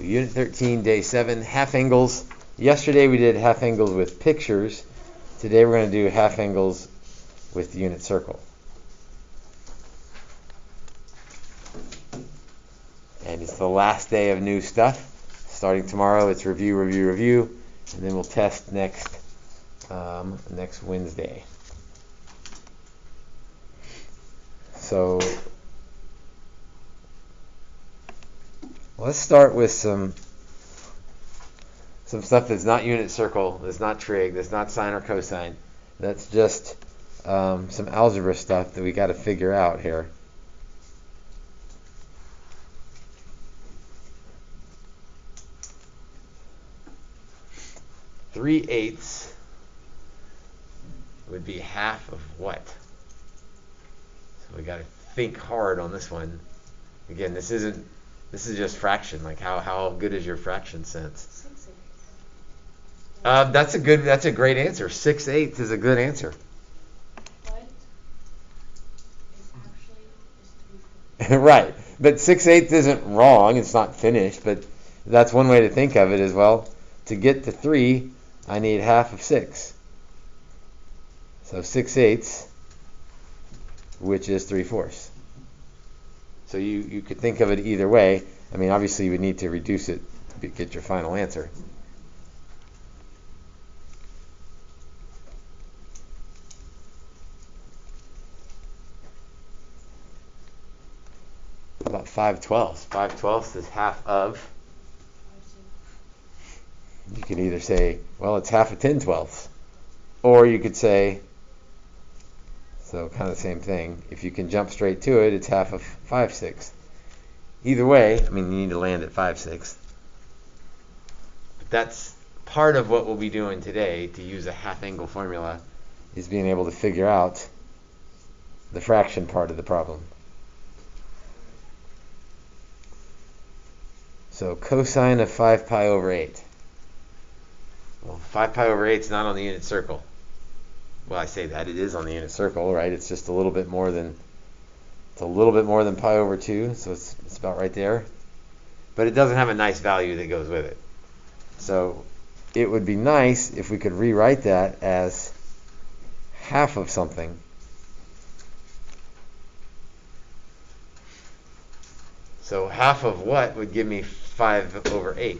Unit 13, day 7, half angles. Yesterday we did half angles with pictures. Today we're going to do half angles with the unit circle. And it's the last day of new stuff. Starting tomorrow, it's review, review, review, and then we'll test next Wednesday. So let's start with some stuff that's not unit circle, that's not trig, that's not sine or cosine. That's just some algebra stuff that we got to figure out here. Three-eighths would be half of what? So we got to think hard on this one. Again, this is just fraction. Like how good is your fraction sense? 6/8. That's a great answer. 6/8 is a good answer. But it's actually Right. But 6/8 isn't wrong. It's not finished. But that's one way to think of it as well. To get to 3, I need half of 6. So 6/8, which is 3/4. So you could think of it either way. I mean, obviously you would need to reduce it to get your final answer. How about 5/12? 5/12 is half of. You could either say, well, it's half of 10/12, or you could say, so kind of the same thing. If you can jump straight to it, it's half of 5/6. Either way, I mean, you need to land at 5/6. But that's part of what we'll be doing today to use a half angle formula, is being able to figure out the fraction part of the problem. So cosine of 5 pi over 8. Well, 5 pi over 8 is not on the unit circle. Well, I say that it is on the unit circle, right? It's just a little bit more than pi over 2, so it's about right there. But it doesn't have a nice value that goes with it. So it would be nice if we could rewrite that as half of something. So half of what would give me 5 over 8?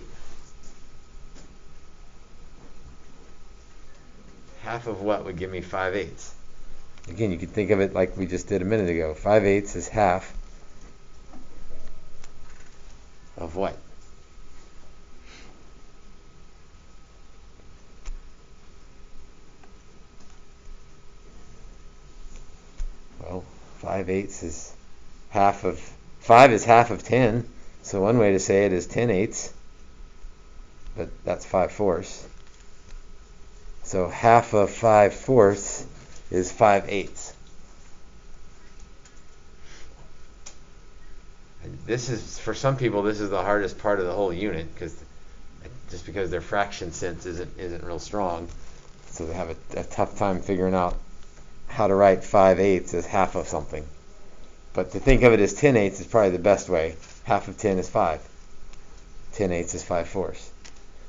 Half of what would give me 5/8? Again, you could think of it like we just did a minute ago. 5/8 is half of what? Well, 5/8 is half of 5 is half of 10. So one way to say it is 10/8, but that's 5/4. So half of 5/4 is 5/8. And this is, for some people, this is the hardest part of the whole unit, just because their fraction sense isn't real strong, so they have a tough time figuring out how to write 5/8 as half of something. But to think of it as 10/8 is probably the best way. Half of 10 is 5. 10/8 is 5/4.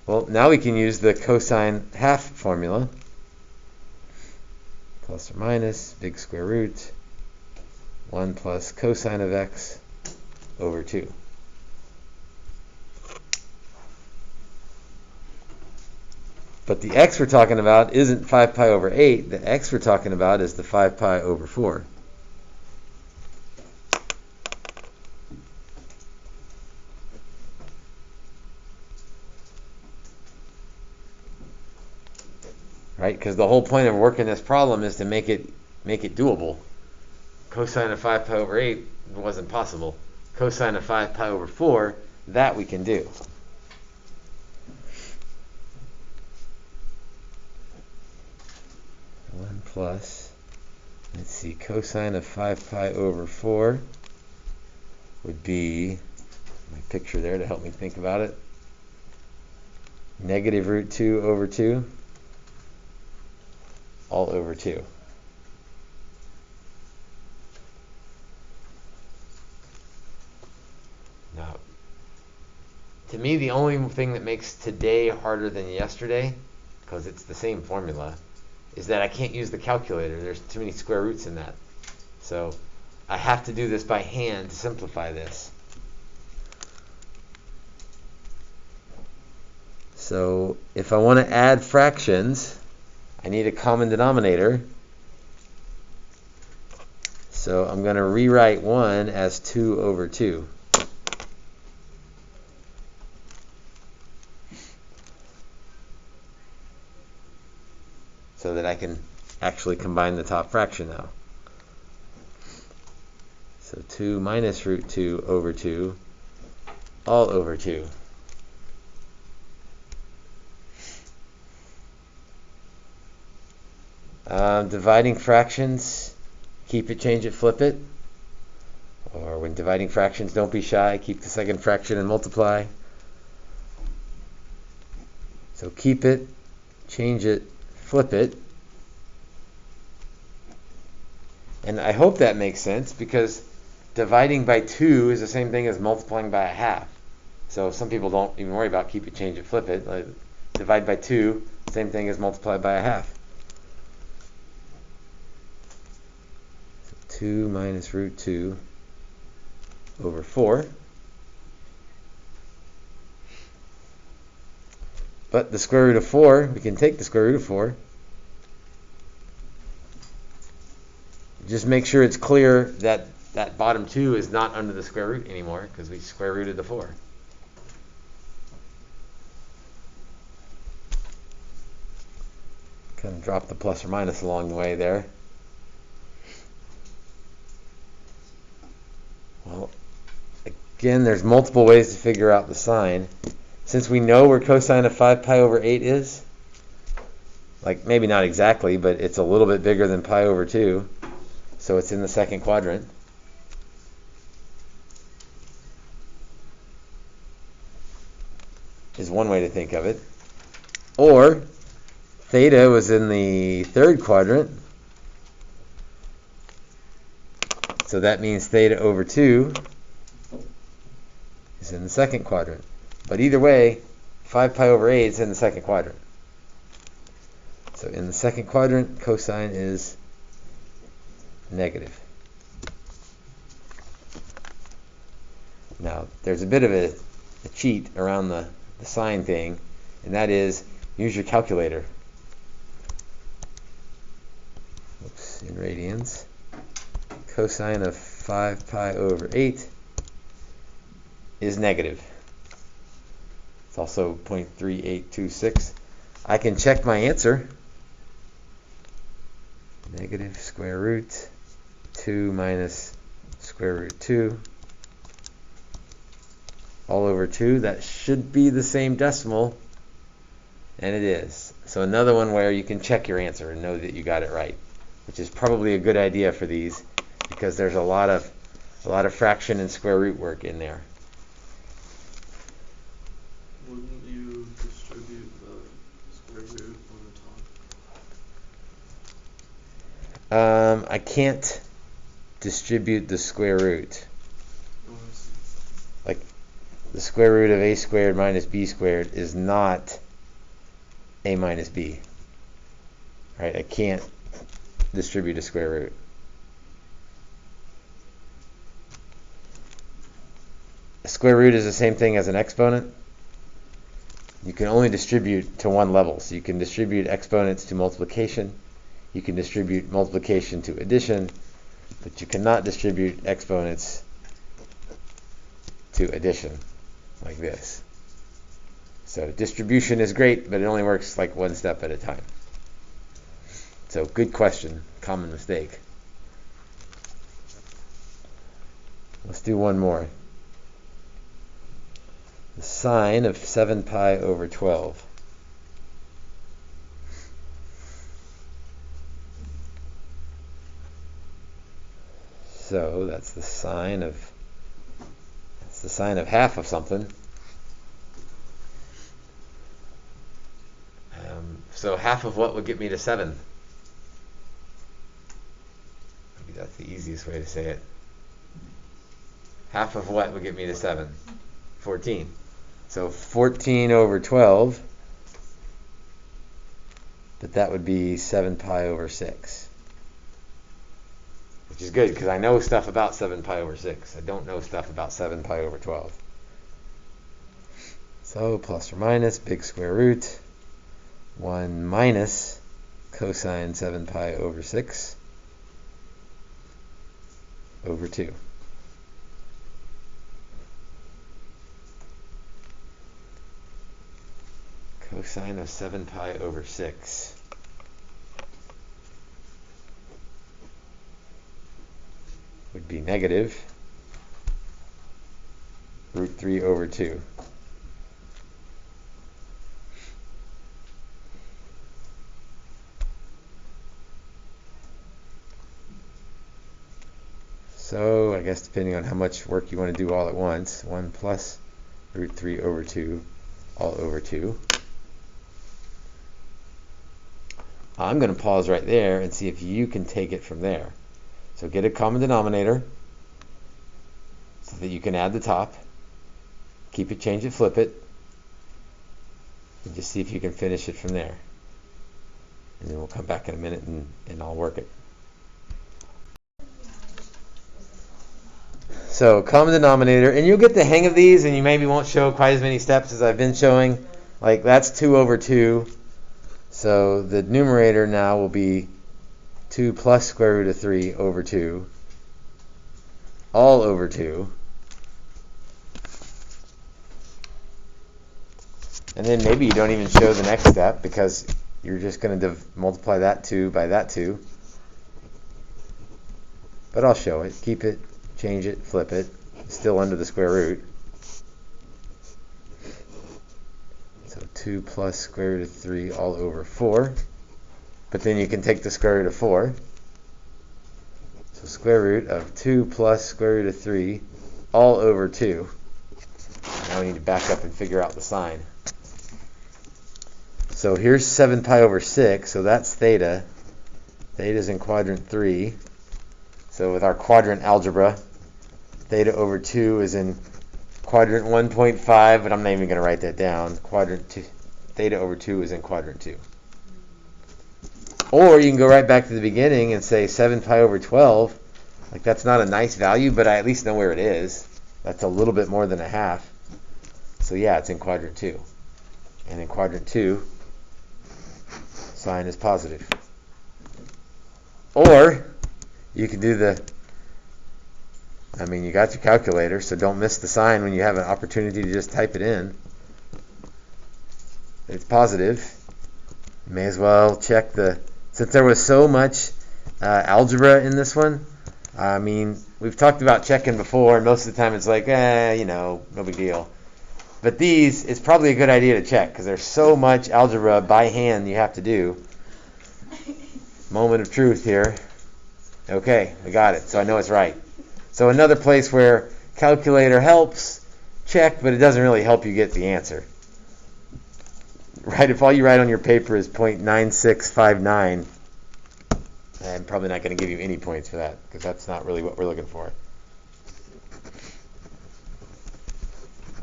Well, now we can use the cosine half formula. Plus or minus big square root 1 plus cosine of x over 2. But the x we're talking about isn't 5 pi over 8. The x we're talking about is the 5 pi over 4. Right? Because the whole point of working this problem is to make it doable. Cosine of 5 pi over 8 wasn't possible. Cosine of 5 pi over 4, that we can do. One plus, let's see, cosine of 5 pi over 4 would be, my picture there to help me think about it, negative root 2 over 2. All over 2. Now, To me, the only thing that makes today harder than yesterday, because it's the same formula, is that I can't use the calculator. There's too many square roots in that. So I have to do this by hand to simplify this. So if I want to add fractions, I need a common denominator. So I'm going to rewrite 1 as 2 over 2. So that I can actually combine the top fraction now. So 2 minus root 2 over 2, all over 2. Dividing fractions, keep it, change it, flip it. Or when dividing fractions, don't be shy, keep the second fraction and multiply. So keep it, change it, flip it. And I hope that makes sense, because dividing by 2 is the same thing as multiplying by a half. So some people don't even worry about keep it, change it, flip it. Like, divide by 2, same thing as multiply by a half. So 2 minus root 2 over 4. But the square root of 4, we can take the square root of 4. Just make sure it's clear that that bottom 2 is not under the square root anymore, because we square rooted the 4. Kind of drop the plus or minus along the way there. Well, again, there's multiple ways to figure out the sign. Since we know where cosine of 5 pi over 8 is, like maybe not exactly, but it's a little bit bigger than pi over 2, so it's in the second quadrant. Is one way to think of it. Or theta was in the third quadrant, so that means theta over 2 is in the second quadrant. But either way, 5 pi over 8 is in the second quadrant. So in the second quadrant, cosine is negative. Now, there's a bit of a cheat around the sign thing, and that is use your calculator. Oops, in radians. Cosine of 5 pi over 8 is negative. It's also 0.3826. I can check my answer. Negative square root 2 minus square root 2 all over 2. That should be the same decimal, and it is. So another one where you can check your answer and know that you got it right, which is probably a good idea for these, because there's a lot of fraction and square root work in there. Wouldn't you distribute the square root on the top? I can't distribute the square root. Oh, I see. Like, the square root of a squared minus b squared is not a minus b. Right? I can't distribute a square root. A square root is the same thing as an exponent. You can only distribute to one level. So you can distribute exponents to multiplication. You can distribute multiplication to addition, but you cannot distribute exponents to addition like this. So distribution is great, but it only works like one step at a time. So good question, common mistake. Let's do one more. The sine of 7 pi over 12. So that's the sine of half of something. So half of what would get me to 7? Maybe that's the easiest way to say it. Half of what would get me to 7? 14. So 14 over 12, but that would be 7 pi over 6. Which is good, because I know stuff about 7 pi over 6. I don't know stuff about 7 pi over 12. So plus or minus big square root 1 minus cosine 7 pi over 6 over 2. Cosine of 7 pi over 6 would be negative root 3 over 2. So I guess depending on how much work you want to do all at once, 1 plus root 3 over 2 all over 2. I'm going to pause right there and see if you can take it from there. So get a common denominator so that you can add the top. Keep it, change it, flip it. And just see if you can finish it from there. And then we'll come back in a minute and I'll work it. So common denominator, and you'll get the hang of these, and you maybe won't show quite as many steps as I've been showing. Like that's 2 over 2. So the numerator now will be 2 plus square root of 3 over 2, all over 2. And then maybe you don't even show the next step because you're just going to multiply that 2 by that 2. But I'll show it. Keep it, change it, flip it. Still under the square root. So 2 plus square root of 3 all over 4. But then you can take the square root of 4. So square root of 2 plus square root of 3 all over 2. Now we need to back up and figure out the sign. So here's 7 pi over 6, so that's theta. Theta is in quadrant 3. So with our quadrant algebra, theta over 2 is in quadrant 1.5, but I'm not even going to write that down. Quadrant 2, theta over 2 is in quadrant 2. Or you can go right back to the beginning and say 7 pi over 12. Like that's not a nice value, but I at least know where it is. That's a little bit more than a half. So yeah, it's in quadrant 2. And in quadrant 2, sign is positive. Or you can do you got your calculator, so don't miss the sign when you have an opportunity to just type it in. It's positive. You may as well check since there was so much algebra in this one, we've talked about checking before, and most of the time it's like, no big deal. But these, it's probably a good idea to check, because there's so much algebra by hand you have to do. Moment of truth here. Okay, I got it, so I know it's right. So another place where calculator helps, check, but it doesn't really help you get the answer. Right, if all you write on your paper is 0.9659, I'm probably not going to give you any points for that, because that's not really what we're looking for.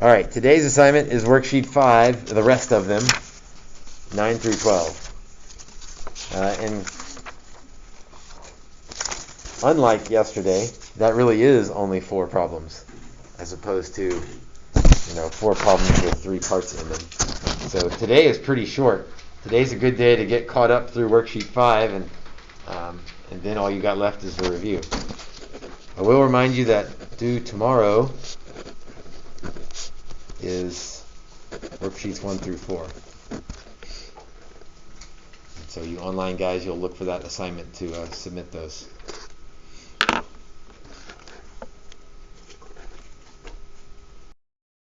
All right, today's assignment is worksheet 5, the rest of them, 9 through 12. And unlike yesterday, that really is only 4 problems, as opposed to 4 problems with 3 parts in them. So today is pretty short. Today's a good day to get caught up through worksheet 5, and then all you got left is the review. I will remind you that due tomorrow is worksheets 1 through 4. So you online guys, you'll look for that assignment to submit those.